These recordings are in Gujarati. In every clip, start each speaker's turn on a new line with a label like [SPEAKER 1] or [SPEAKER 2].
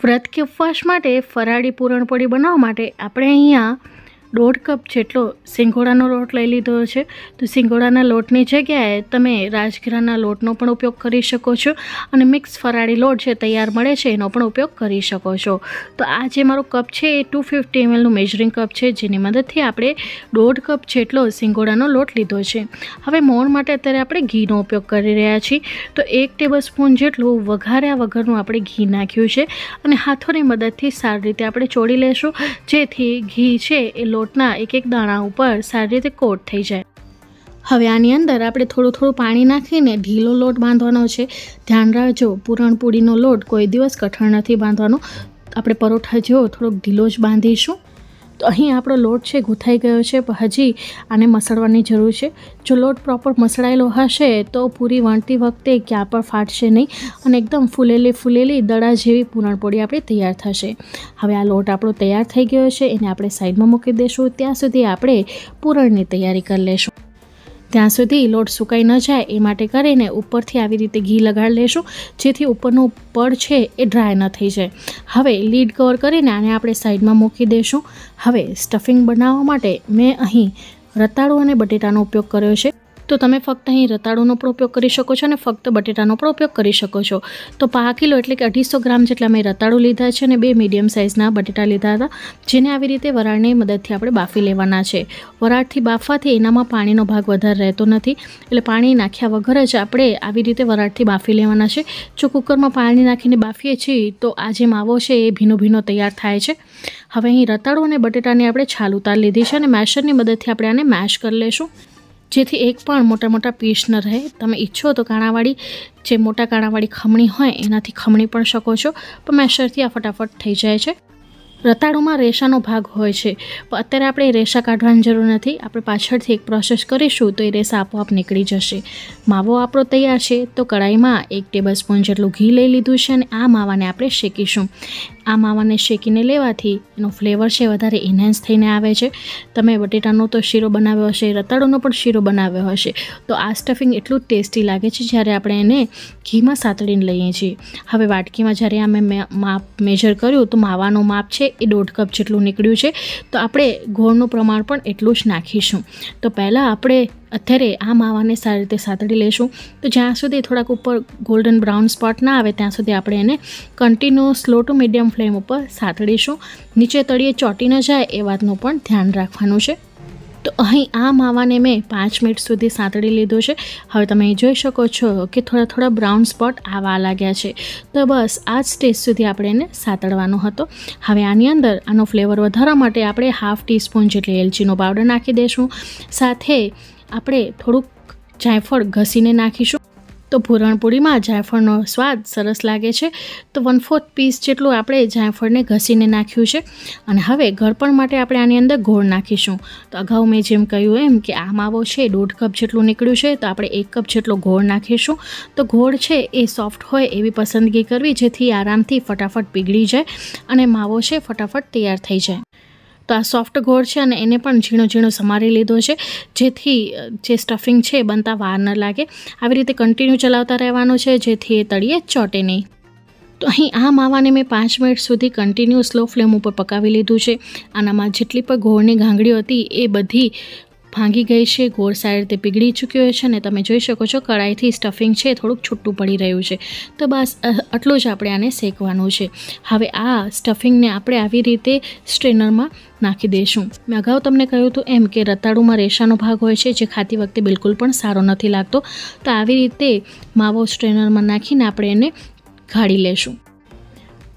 [SPEAKER 1] વ્રત કે ઉપવાસ માટે ફરાળી પૂરણપોળી બનાવવા માટે આપણે અહીંયા 1.5 કપ જેટલો સિંગોડાનો લોટ લઈ લીધો છે. તો સિંગોડાના લોટની જગ્યાએ તમે રાજગરાના લોટનો પણ ઉપયોગ કરી શકો છો અને મિક્સ ફરાળી લોટ જે તૈયાર મળે છે એનો પણ ઉપયોગ કરી શકો છો. તો આ જે મારો કપ છે એ 250 ml નું મેજરિંગ કપ છે, જેની મદદથી આપણે 1.5 કપ જેટલો સિંગોડાનો લોટ લીધો છે. હવે મોણ માટે અત્યારે આપણે ઘીનો ઉપયોગ કરી રહ્યા છીએ. તો 1 ટેબલસ્પૂન જેટલું વઘાર્યા વગરનું આપણે ઘી નાખ્યું છે અને હાથોની મદદથી સારી રીતે આપણે ચોળી લેશું, જેથી ઘી છે એ લોટના એક દાણા ઉપર સારી રીતે કોટ થઈ જાય. હવે આની અંદર આપણે થોડું પાણી નાખીને ઢીલો લોટ બાંધવાનો છે. ધ્યાન રાખજો, પૂરણપોળીનો લોટ કોઈ દિવસ કઠણ નથી બાંધવાનો. આપણે પરોઠા જેવો થોડોક ઢીલો જ બાંધીશું. તો અહીં આપણો લોટ છે ગૂંથાઈ ગયો છે, પણ હજી આને મસળવાની જરૂર છે. જો લોટ પ્રોપર મસળાયેલો હશે તો પૂરી વણતી વખતે ક્યાં પણ ફાટશે નહીં અને એકદમ ફૂલેલી દડા જેવી પૂરણપોળી આપણી તૈયાર થશે. હવે આ લોટ આપણો તૈયાર થઈ ગયો છે, એને આપણે સાઈડમાં મૂકી દઈશું. ત્યાં સુધી આપણે પૂરણની તૈયારી કરી લઈશું. ત્યાં સુધી લોટ સુકાઈ ન જાય એ માટે કરીને ઉપરથી આવી રીતે ઘી લગાડી લેશું, જેથી ઉપરનું પડ છે એ ડ્રાય ન થઈ જાય. હવે લીડ કવર કરીને આને આપણે સાઈડમાં મૂકી દઈશું. હવે સ્ટફિંગ બનાવવા માટે મેં અહીં રતાળુ અને બટેટાનો ઉપયોગ કર્યો છે. તો તમે ફક્ત અહીં રતાળુનો પણ ઉપયોગ કરી શકો છો અને ફક્ત બટેટાનો પણ ઉપયોગ કરી શકો છો. તો 5 કિલો એટલે કે 250 ગ્રામ જેટલા મેં રતાળુ લીધા છે અને 2 મીડિયમ સાઇઝના બટેટા લીધા હતા, જેને આવી રીતે વરાળની મદદથી આપણે બાફી લેવાના છે. વરાળથી બાફવાથી એનામાં પાણીનો ભાગ વધારે રહેતો નથી, એટલે પાણી નાખ્યા વગર જ આપણે આવી રીતે વરાળથી બાફી લેવાના છે. જો કુકરમાં પાણી નાખીને બાફીએ છીએ તો આ જે માવો છે એ ભીનો તૈયાર થાય છે. હવે અહીં રતાળુ અને બટેટાની આપણે છાલ ઉતારી લીધી છે અને મેશરની મદદથી આપણે આને મેશ કરી લઈશું, જેથી એક પણ મોટા પીસ ન રહે. તમે ઈચ્છો તો કાણાવાળી જે મોટા કાણાવાળી ખમણી હોય એનાથી ખમણી પણ શકો છો, પણ મેશરથી આ ફટાફટ થઈ જાય છે. રતાળુમાં રેસાનો ભાગ હોય છે, પણ અત્યારે આપણે રેસા કાઢવાની જરૂર નથી. આપણે પાછળથી એક પ્રોસેસ કરીશું તો એ રેસા આપોઆપ નીકળી જશે. માવો આપણો તૈયાર છે. તો કડાઈમાં 1 ટેબલસ્પૂન જેટલું ઘી લઈ લીધું છે અને આ માવાને આપણે શેકીશું. આ માવાને શેકીને લેવાથી એનો ફ્લેવર છે વધારે ઇન્હેન્સ થઈને આવે છે. તમે બટેટાનો તો શીરો બનાવ્યો હશે, રતાળુનો પણ શીરો બનાવ્યો હશે, તો આ સ્ટફિંગ એટલું ટેસ્ટી લાગે છે જ્યારે આપણે એને ઘીમાં સાતળીને લઈએ છીએ. હવે વાટકીમાં જ્યારે આ મેં માપ મેજર કર્યું તો માવાનું માપ છે એ 1.5 કપ જેટલું નીકળ્યું છે. તો આપણે ગોળનું પ્રમાણ પણ એટલું જ નાખીશું. તો પહેલાં આપણે અત્યારે આ માવાને સારી રીતે સાતળી લઈશું. તો જ્યાં સુધી થોડાક ઉપર ગોલ્ડન બ્રાઉન સ્પોટ ના આવે ત્યાં સુધી આપણે એને continue slow to medium flame ઉપર સાતળીશું. નીચે તળિયે ચોંટી ન જાય એ વાતનું પણ ધ્યાન રાખવાનું છે. તો અહીં આ માવાને મેં 5 મિનિટ સુધી સાતળી લીધો છે. હવે તમે જોઈ શકો છો કે થોડા બ્રાઉન સ્પોટ આવવા લાગ્યા છે. તો બસ આ જ સ્ટેજ સુધી આપણે એને સાતળવાનો હતો. હવે આની અંદર આનો ફ્લેવર વધારવા માટે આપણે 1/2 ટીસ્પૂન જેટલી એલચીનો પાવડર નાખી દઈશું. સાથે આપણે થોડુંક જાયફળ ઘસીને નાખીશું. તો પૂરણપોળીમાં જાયફળનો સ્વાદ સરસ લાગે છે. તો 1/4 પીસ જેટલું આપણે જાયફળને ઘસીને નાખ્યું છે. અને હવે ગળપણ માટે આપણે આની અંદર ગોળ નાખીશું. તો અગાઉ મેં જેમ કહ્યું એમ કે આ માવો છે 1.5 કપ જેટલું નીકળ્યું છે, તો આપણે 1 કપ જેટલો ગોળ નાખીશું. તો ગોળ છે એ સોફ્ટ હોય એવી પસંદગી કરવી, જેથી આરામથી ફટાફટ પીગળી જાય અને માવો છે ફટાફટ તૈયાર થઈ જાય. તો આ સોફ્ટ ગોળ છે અને એને પણ ઝીણો સમારી લીધો છે, જેથી જે સ્ટફિંગ છે બનતા વાર ન લાગે. આવી રીતે કન્ટિન્યુ ચલાવતા રહેવાનું છે, જેથી એ તળિયે ચોટે નહીં. તો અહીં આ માવાને મેં 5 મિનિટ સુધી કન્ટિન્યુ સ્લો ફ્લેમ ઉપર પકાવી લીધું છે. આનામાં જેટલી પણ ગોળની ગાંગડીઓ હતી એ બધી ભાંગી ગઈ છે. ગોળ સારી રીતે પીગળી ચૂક્યો છે અને તમે જોઈ શકો છો કડાઈથી સ્ટફિંગ છે થોડુંક છૂટું પડી રહ્યું છે. તો બસ આટલું જ આપણે આને શેકવાનું છે. હવે આ સ્ટફિંગને આપણે આવી રીતે સ્ટ્રેનરમાં નાખી દઈશું. મેં અગાઉ તમને કહ્યું હતું એમ કે રતાળુમાં રેસાનો ભાગ હોય છે, જે ખાતી વખતે બિલકુલ પણ સારો નથી લાગતો. તો આવી રીતે માવો સ્ટ્રેનરમાં નાખીને આપણે એને ગાળી લેશું.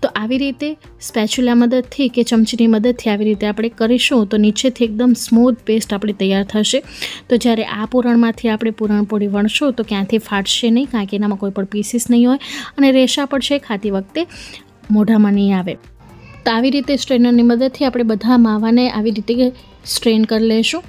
[SPEAKER 1] તો આવી રીતે સ્પેચ્યુલા મદદથી કે ચમચીની મદદથી આવી રીતે આપણે કરીશું તો નીચેથી એકદમ સ્મૂથ પેસ્ટ આપણી તૈયાર થશે. તો જ્યારે આ પૂરણમાંથી આપણે પૂરણપોળી વણશું તો ક્યાંથી ફાટશે નહીં, કારણ કે એનામાં કોઈ પણ પીસીસ નહીં હોય અને રેસા પણ છે ખાતી વખતે મોઢામાં નહીં આવે. તો આવી રીતે સ્ટ્રેનરની મદદથી આપણે બધા માવાને આવી રીતે સ્ટ્રેન કરી લઈશું.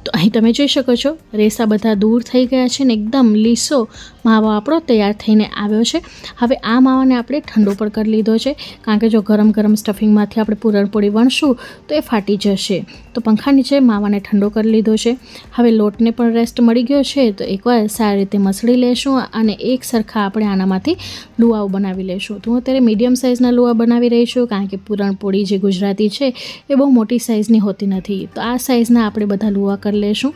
[SPEAKER 1] તો અહીં તમે જોઈ શકો છો રેસા બધા દૂર થઈ ગયા છે ને એકદમ લીસો માવો આપણો તૈયાર થઈને આવ્યો છે। હવે આ માવાને આપણે ઠંડો પણ કરી લીધો છે, કારણ કે જો ગરમ ગરમ સ્ટફિંગમાંથી આપણે પૂરણપોળી વણશું તો એ ફાટી જશે। તો પંખા નીચે માવાને ઠંડો કરી લીધો છે। હવે લોટને પણ રેસ્ટ મળી ગયો છે, તો એકવાર સારી રીતે મસળી લેશું અને એક સરખા આપણે આનામાંથી લુવાઓ બનાવી લેશું। તો હું અત્યારે મીડિયમ સાઇઝના લુવા બનાવી રહી છું, કારણ કે પૂરણપોળી જે ગુજરાતી છે એ બહુ મોટી સાઇઝની હોતી નથી। તો આ સાઇઝના આપણે બધા લુવા કરી લેશું।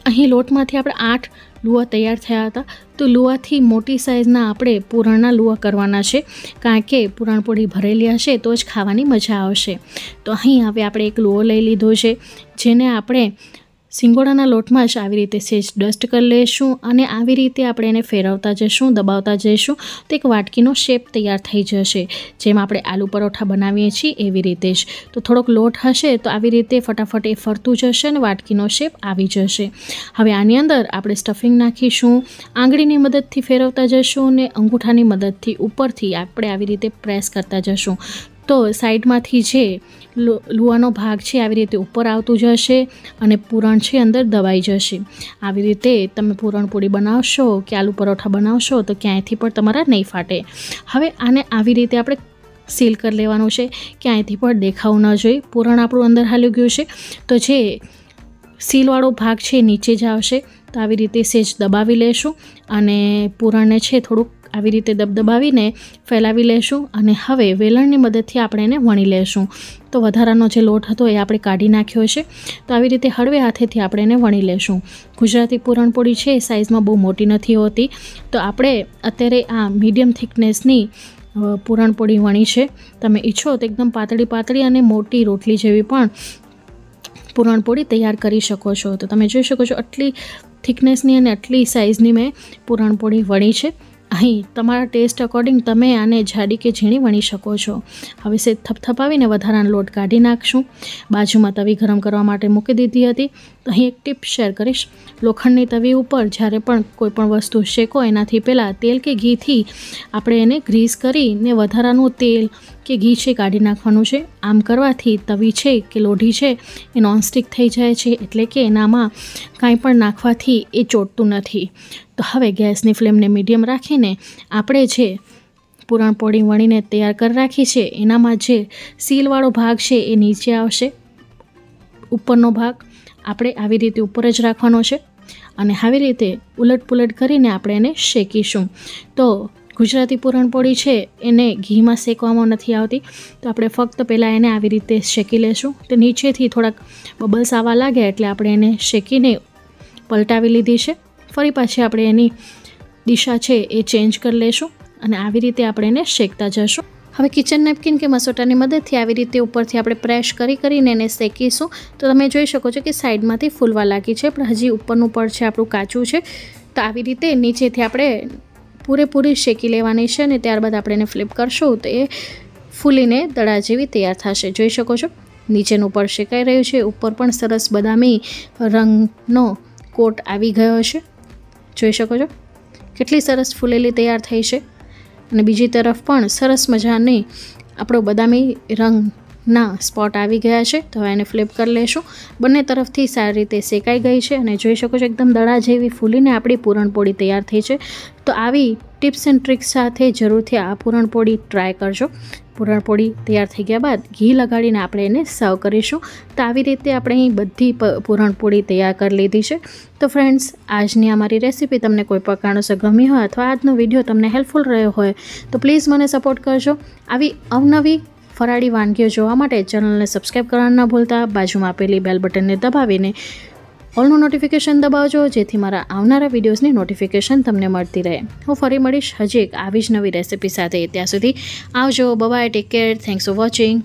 [SPEAKER 1] અહીં લોટમાંથી આપણે 8 લુવા તૈયાર થયા હતા, તો લુવાથી મોટી સાઇઝના આપણે પૂરણના લુવા કરવાના છે, કારણ કે પૂરણપોળી ભરેલી હશે તો જ ખાવાની મજા આવશે। તો અહીં હવે આપણે એક લુવો લઈ લીધો છે, જેને આપણે સિંગોડાના લોટમાં જ આવી રીતે સેજ ડસ્ટ કરી લઈશું અને આવી રીતે આપણે એને ફેરવતા જઈશું, દબાવતા જઈશું તો એક વાટકીનો શેપ તૈયાર થઈ જશે, જેમ આપણે આલુ પરોઠા બનાવીએ છીએ એવી રીતે જ। તો થોડોક લોટ હશે તો આવી રીતે ફટાફટ એ ફરતું જશે અને વાટકીનો શેપ આવી જશે। હવે આની અંદર આપણે સ્ટફિંગ નાખીશું, આંગળીની મદદથી ફેરવતા જઈશું અને અંગૂઠાની મદદથી ઉપરથી આપણે આવી રીતે પ્રેસ કરતા જઈશું, તો સાઈડમાંથી જે લુવાનો ભાગ છે આવી રીતે ઉપર આવતું જશે અને પૂરણ છે અંદર દબાઈ જશે। આવી રીતે તમે પૂરણપોળી બનાવશો કે આલુ પરોઠા બનાવશો તો ક્યાંયથી પણ તમારા નહીં ફાટે। હવે આને આવી રીતે આપણે સીલ કરી લેવાનું છે, ક્યાંયથી પણ દેખાવું ન જોઈએ। પૂરણ આપણું અંદર હાલી ગયું છે, તો જે સીલવાળો ભાગ છે નીચે જ આવશે, તો આવી રીતે સેજ દબાવી લેશું અને પૂરણને છે થોડુંક આવી રીતે દબાવીને ફેલાવી લેશું અને હવે વેલણની મદદથી આપણે એને વણી લેશું। તો વધારાનો જે લોટ હતો એ આપણે કાઢી નાખ્યો છે, તો આવી રીતે હળવે હાથેથી આપણે એને વણી લેશું। ગુજરાતી પૂરણપોળી છે સાઇઝમાં બહુ મોટી નથી હોતી, તો આપણે અત્યારે આ મીડિયમ થિકનેસની પૂરણપોળી વણી છે। તમે ઈચ્છો તો એકદમ પાતળી અને મોટી રોટલી જેવી પણ પૂરણપોળી તૈયાર કરી શકો છો। તો તમે જોઈ શકો છો આટલી થિકનેસની અને આટલી સાઇઝની મેં પૂરણપોળી વણી છે। અહીં તમારા ટેસ્ટ અકોર્ડિંગ તમે આને જાડી કે ઝીણી વણી શકો છો। હવે સે થપથપાવીને વધારાનો લોટ કાઢી નાખશું। બાજુમાં તવી ગરમ કરવા માટે મૂકી દીધી હતી, તો અહીં એક ટીપ શેર કરીશ। લોખંડની તવી ઉપર જ્યારે પણ કોઈ પણ વસ્તુ શેકો એનાથી પહેલાં તેલ કે ઘીથી આપણે એને ગ્રીસ કરીને વધારાનું તેલ કે ઘી છે કાઢી નાખવાનું છે। આમ કરવાથી તવી છે કે લોઢી છે એ નોનસ્ટિક થઈ જાય છે, એટલે કે એનામાં કાંઈ પણ નાખવાથી એ ચોટતું નથી। તો હવે ગેસની ફ્લેમને મીડિયમ રાખીને આપણે જે પૂરણપોળી વણીને તૈયાર કરી રાખી છે એનામાં જે સીલવાળો ભાગ છે એ નીચે આવશે, ઉપરનો ભાગ આપણે આવી રીતે ઉપર જ રાખવાનો છે અને આવી રીતે ઉલટપુલટ કરીને આપણે એને શેકીશું। તો ગુજરાતી પૂરણપોળી છે એને ઘીમાં શેકવામાં નથી આવતી, તો આપણે ફક્ત પહેલાં એને આવી રીતે શેકી લેશું। તો નીચેથી થોડાક બબલ્સ આવવા લાગે એટલે આપણે એને શેકીને પલટાવી લીધી છે। ફરી પાછી આપણે એની દિશા છે એ ચેન્જ કરી લેશું અને આવી રીતે આપણે એને શેકતા જશું। હવે કિચન નેપકિન કે મસોટાની મદદથી આવી રીતે ઉપરથી આપણે પ્રેસ કરીને એને શેકીશું। તો તમે જોઈ શકો છો કે સાઈડમાંથી ફૂલવા લાગી છે, પણ હજી ઉપરનું પડ છે આપણું કાચું છે। તો આવી રીતે નીચેથી આપણે પૂરેપૂરી શેકી લેવાની છે અને ત્યારબાદ આપણે એને ફ્લિપ કરશું તો એ ફૂલીને દડા જેવી તૈયાર થશે। જોઈ શકો છો નીચેનું પડ શેકાઈ રહ્યું છે, ઉપર પણ સરસ બદામી રંગનો કોટ આવી ગયો છે। જોઈ શકો છો કેટલી સરસ ફૂલેલી તૈયાર થઈ છે અને બીજી તરફ પણ સરસ મજાની આપણો બદામી રંગના સ્પોટ આવી ગયા છે। તો હવે એને ફ્લિપ કરી લેશું। બંને તરફથી સારી રીતે શેકાઈ ગઈ છે અને જોઈ શકો છો એકદમ દડા જેવી ફૂલીને આપણી પૂરણપોળી તૈયાર થઈ છે। તો આવી ટિપ્સ એન્ડ ટ્રિક્સ સાથે જરૂરથી આ પૂરણપોળી ટ્રાય કરજો। પૂરણપોળી તૈયાર થઈ ગયા બાદ ઘી લગાડીને આપણે એને સર્વ કરીશું। તો આવી રીતે આપણે અહીં બધી પૂરણપોળી તૈયાર કરી લીધી છે। તો ફ્રેન્ડ્સ, આજની અમારી રેસીપી તમને કોઈ પણ કારણોસર ગમી હોય અથવા આજનો વિડીયો તમને હેલ્પફુલ રહ્યો હોય તો પ્લીઝ મને સપોર્ટ કરજો। આવી અવનવી ફરાળી વાનગીઓ જોવા માટે ચેનલને સબસ્ક્રાઈબ કરવાનું ન ભૂલતા। બાજુમાં આપેલી બેલ બટનને દબાવીને ઓલનું નોટિફિકેશન દબાવજો, જેથી મારા આવનારા વિડીયોઝની નોટિફિકેશન તમને મળતી રહે। હું ફરી મળીશ હજી એક આવી જ નવી રેસીપી સાથે। ત્યાં સુધી આવજો, bye, take care, thanks for watching.